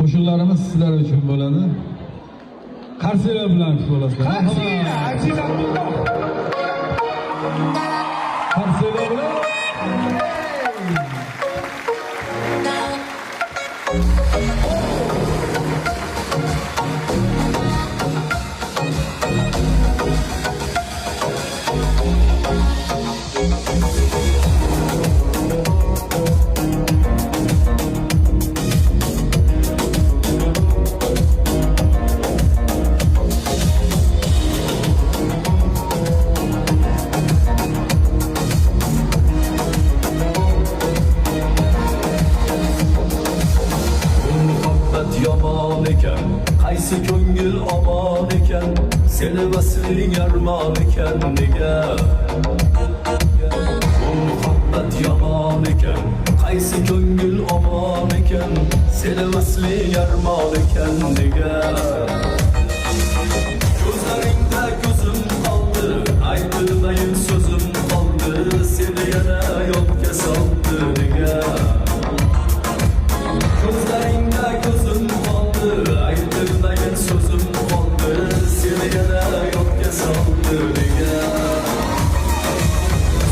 Qo'shiqlarimiz sizlar uchun bo'ladi. Qarsiylar bilan bo'lasizlar. Qarsiylar bilan yomon ekan, qaysi ko'ngil omon ekan, seni vasling armon ekan nega? Bu muhabbat yomon ekan, qaysi ko'ngil omon ekan, seni vasling armon ekan nega? Ko'zlaringda ko'zim qoldi, aytilmayin so'zim qoldi, seni yana yodga soldi nega? Ko'zlaringda ko'zim qoldi, aytilmagan so'zim qoldi, seni yana yodga soldi nega?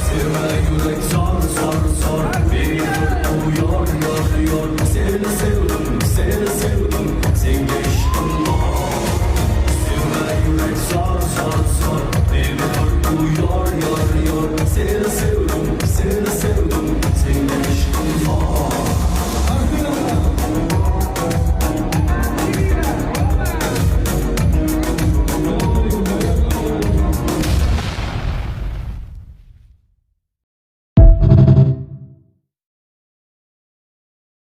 Sevma yurak zor, zor, zor, beni u yor, yor, yor, seni